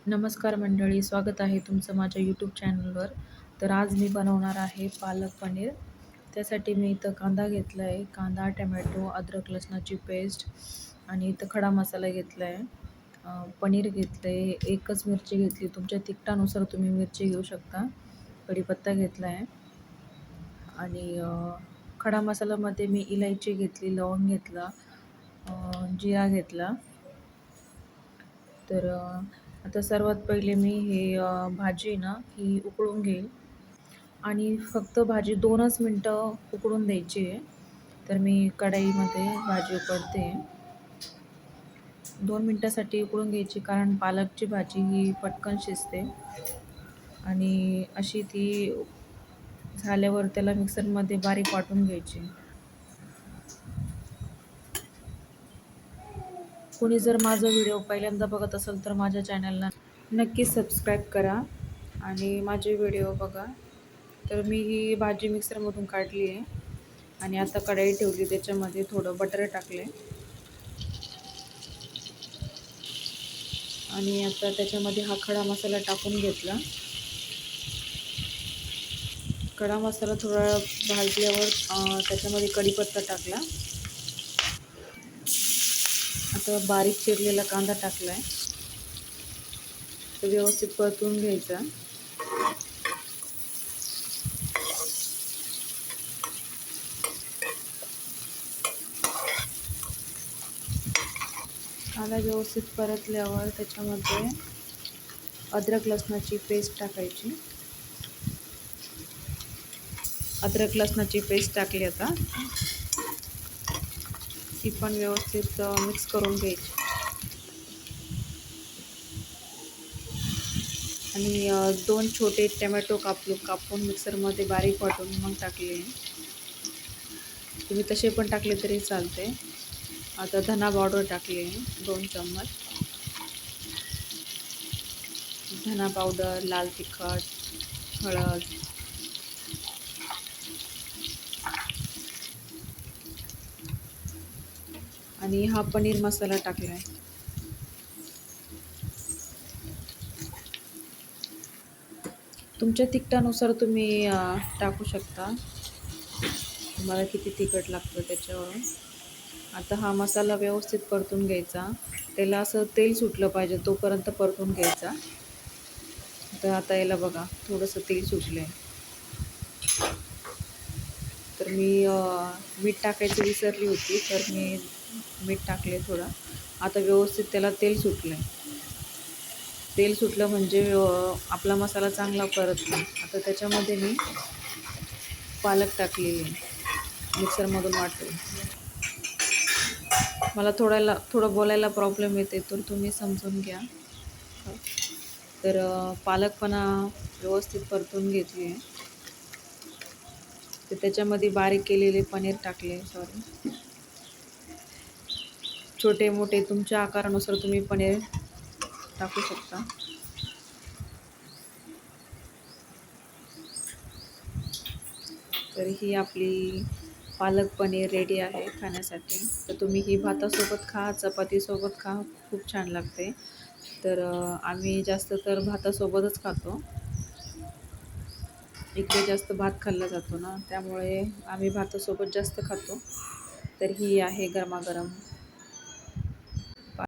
नमस्कार मंडळी, स्वागत आहे तुमचं माझ्या यूट्यूब चॅनलवर. तर आज मी बनवणार आहे पालक पनीर. त्यासाठी मी इथं कांदा घेतला आहे. कांदा, टमॅटो, अद्रक लसणाची पेस्ट आणि इथं खडा मसाला घेतला आहे. पनीर घेतलं आहे. एकच मिरची घेतली. तुमच्या तिखटानुसार तुम्ही मिरची घेऊ शकता. कढीपत्ता घेतला आहे आणि खडा मसाल्यामध्ये मी इलायची घेतली, लवंग घेतला, जिरा घेतला. तर आता सर्वात पहिले मी हे भाजी ना ही उकळून घेईल आणि फक्त भाजी 2च मिनटं उकळून द्यायची आहे. तर मी कढईमध्ये भाजी उकळते. 2 मिनटासाठी उकळून घ्यायची, कारण पालकची भाजी ही पटकन शिजते. आणि अशी ती झाल्यावर त्याला मिक्सरमध्ये बारीक वाटून घ्यायची. कोणी जर माझा व्हिडिओ पहिल्यांदा बघत असेल तर माझ्या चॅनलला नक्की सबस्क्राईब करा आणि माझे व्हिडिओ बघा. तर मी ही भाजी मिक्सरमधून काढली आहे आणि आता कढई ठेवली, त्याच्यामध्ये थोडं बटर टाकले आणि आता त्याच्यामध्ये हा खडा मसाला टाकून घेतला. खडा मसाला थोडा भाजल्यावर त्याच्यामध्ये कढीपत्ता टाकला. आता बारीक चिरलेला कांदा टाकला आहे. तो व्यवस्थित परतून घ्यायचा. कांदा व्यवस्थित परतल्यावर त्याच्यामध्ये अद्रक लसणाची पेस्ट टाकायची. अद्रक लसणाची पेस्ट टाकली. आता ती पण व्यवस्थित मिक्स करून घ्यायची आणि 2 छोटे टमॅटो कापून मिक्सरमध्ये बारीक वाटून मग टाकले. तुम्ही तसे पण टाकले तरी चालते. आता धना पावडर टाकली 2 चम्मच. धना पावडर, लाल तिखट, हळद आणि हा पनीर मसाला टाकला आहे. तुमच्या तिखटानुसार तुम्ही टाकू शकता, तुम्हाला किती तिखट लागतं त्याच्यावरून. आता हा मसाला व्यवस्थित परतून घ्यायचा. त्याला असं तेल सुटलं पाहिजे तोपर्यंत परतून घ्यायचा. तर आता याला बघा, थोडंसं तेल सुटलं आहे. तर मी मीठ टाकायची विसरली होती, तर मी मीठ टाकले थोडं. आता व्यवस्थित त्याला तेल सुटलं आहे. तेल सुटलं म्हणजे आपला मसाला चांगला परतला. आता त्याच्यामध्ये मी पालक टाकलेली मिक्सरमधून वाटून. मला थोडं बोलायला प्रॉब्लेम येते, तर तुम्ही समजून घ्या. तर पालकपणा व्यवस्थित परतून घेतली आहे. तर त्याच्यामध्ये बारीक केलेले पनीर टाकले. छोटे मोठे तुमच्या आकारानुसार तुम्ही पनीर टाकू शकता. तर ही आपली पालक पनीर रेडी आहे खाण्यासाठी. तर तुम्ही ही भातासोबत खा, चपातीसोबत खा, खूप छान लागते. तर आम्ही जास्त तर भातासोबतच खातो. इकडे जास्त भात खाल्ला जातो ना, त्यामुळे आम्ही भातासोबत जास्त खातो. तर ही आहे गरमागरम